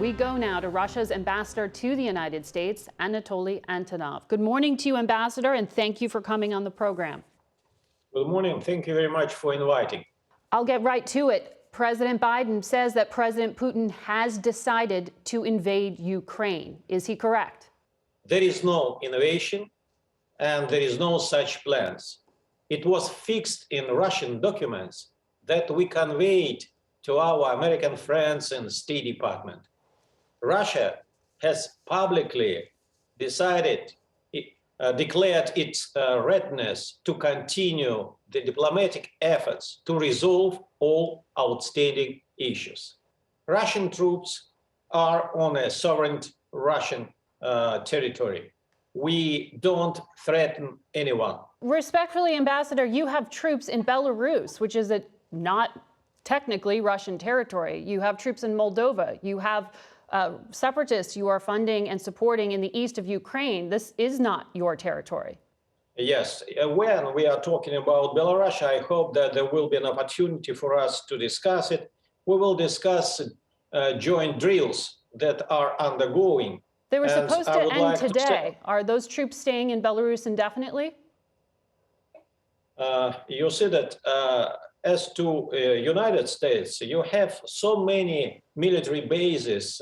We go now to Russia's ambassador to the United States, Anatoly Antonov. Good morning to you, Ambassador, and thank you for coming on the program. Good morning. Thank you very much for inviting. I'll get right to it. President Biden says that President Putin has decided to invade Ukraine. Is he correct? There is no innovation and there is no such plans. It was fixed in Russian documents that we conveyed to our American friends in the State Department. Russia has publicly declared its readiness to continue the diplomatic efforts to resolve all outstanding issues. Russian troops are on a sovereign Russian territory. We don't threaten anyone. Respectfully, Ambassador, you have troops in Belarus, which is not technically Russian territory. You have troops in Moldova. You have separatists you are funding and supporting in the east of Ukraine. This is not your territory. Yes, when we are talking about Belarus, I hope that there will be an opportunity for us to discuss it. We will discuss joint drills that are undergoing. They were supposed to end today. Are those troops staying in Belarus indefinitely? You see that as to United States, you have so many military bases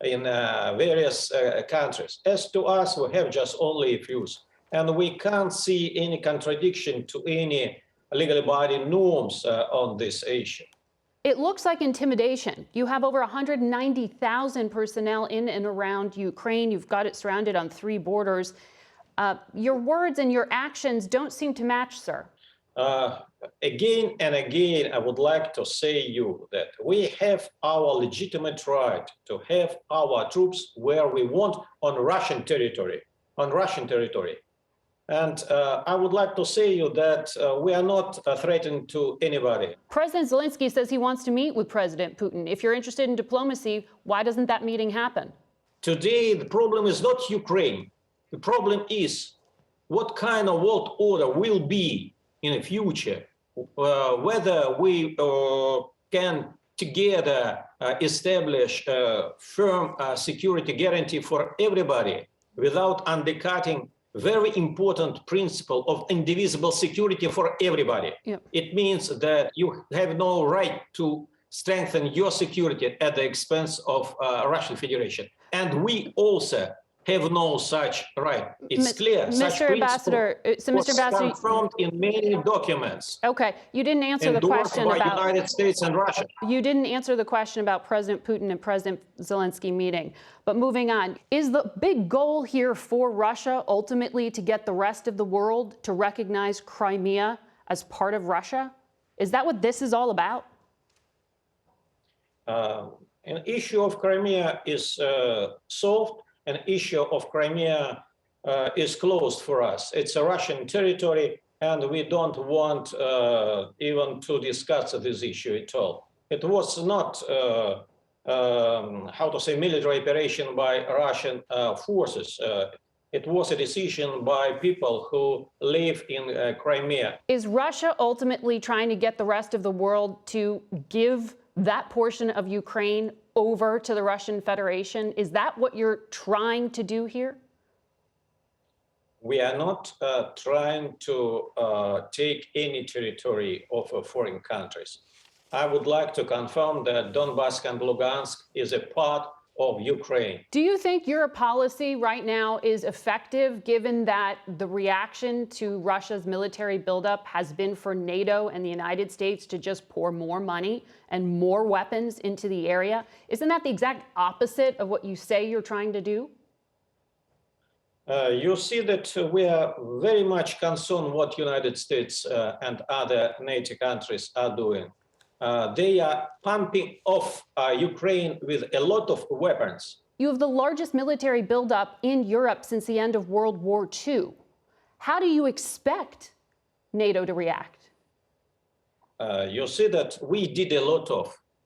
in various countries. As to us, we have just only a few. And we can't see any contradiction to any legally binding norms on this issue. It looks like intimidation. You have over 190,000 personnel in and around Ukraine. You've got it surrounded on 3 borders. Your words and your actions don't seem to match, sir. Again and again, I would like to say you that we have our legitimate right to have our troops where we want on Russian territory. And I would like to say you that we are not threatening to anybody. President Zelensky says he wants to meet with President Putin. If you're interested in diplomacy, why doesn't that meeting happen? Today, the problem is not Ukraine. The problem is what kind of world order will be in the future, whether we can together establish a firm security guarantee for everybody without undercutting very important principle of indivisible security for everybody. Yep. It means that you have no right to strengthen your security at the expense of Russian Federation. And we also have no such right. It's clear. Mr. Ambassador, confirmed in many documents. Okay, you didn't answer the question by about United States and Russia. You didn't answer the question about President Putin and President Zelensky meeting. But moving on, is the big goal here for Russia ultimately to get the rest of the world to recognize Crimea as part of Russia? Is that what this is all about? An issue of Crimea is solved. An issue of Crimea is closed for us. It's a Russian territory, and we don't want even to discuss this issue at all. It was not, military operation by Russian forces. It was a decision by people who live in Crimea. Is Russia ultimately trying to get the rest of the world to give that portion of Ukraine over to the Russian Federation? Is that what you're trying to do here? We are not trying to take any territory of foreign countries. I would like to confirm that Donbass and Lugansk is a part of Ukraine. Do you think your policy right now is effective, given that the reaction to Russia's military buildup has been for NATO and the United States to just pour more money and more weapons into the area? Isn't that the exact opposite of what you say you're trying to do? You see that we are very much concerned what United States and other NATO countries are doing. They are pumping off Ukraine with a lot of weapons. You have the largest military buildup in Europe since the end of World War II. How do you expect NATO to react? You see that we did a lot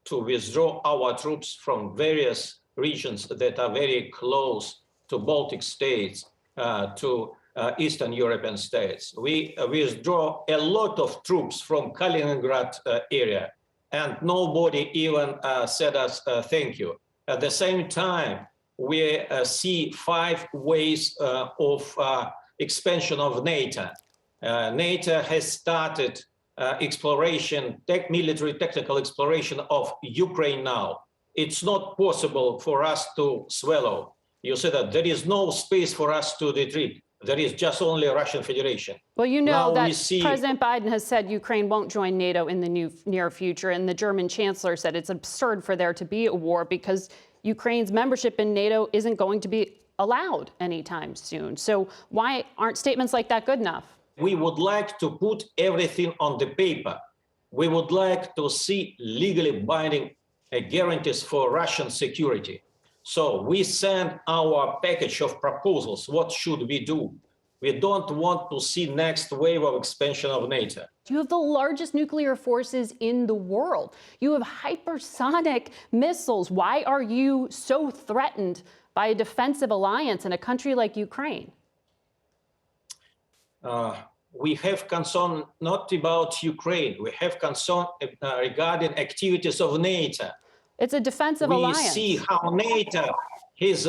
to withdraw our troops from various regions that are very close to Baltic states, to Eastern European states. We withdraw a lot of troops from Kaliningrad area. And nobody even said us thank you. At the same time, we see 5 ways of expansion of NATO. NATO has started exploration, military technical exploration of Ukraine now. It's not possible for us to swallow. You said that there is no space for us to retreat. There is just only Russian Federation. Well, you know Now that we see President Biden has said Ukraine won't join NATO in the near future, and the German chancellor said it's absurd for there to be a war because Ukraine's membership in NATO isn't going to be allowed anytime soon. So why aren't statements like that good enough? we would like to put everything on the paper. We would like to see legally binding guarantees for Russian security. So we send our package of proposals. What should we do? We don't want to see next wave of expansion of NATO. You have the largest nuclear forces in the world. You have hypersonic missiles. Why are you so threatened by a defensive alliance in a country like Ukraine? We have concern not about Ukraine. We have concern regarding activities of NATO. It's a defensive alliance. We see how NATO is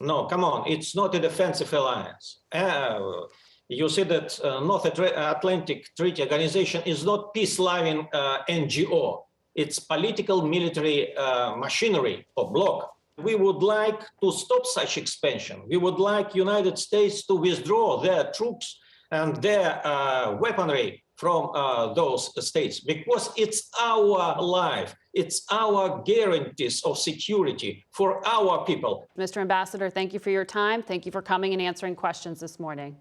no, come on, it's not a defensive alliance. You see that North Atlantic Treaty Organization is not peace-loving NGO. It's political military machinery or bloc. We would like to stop such expansion. We would like United States to withdraw their troops and their weaponry from those states, because it's our life, it's our guarantees of security for our people. Mr. Ambassador, thank you for your time. Thank you for coming and answering questions this morning.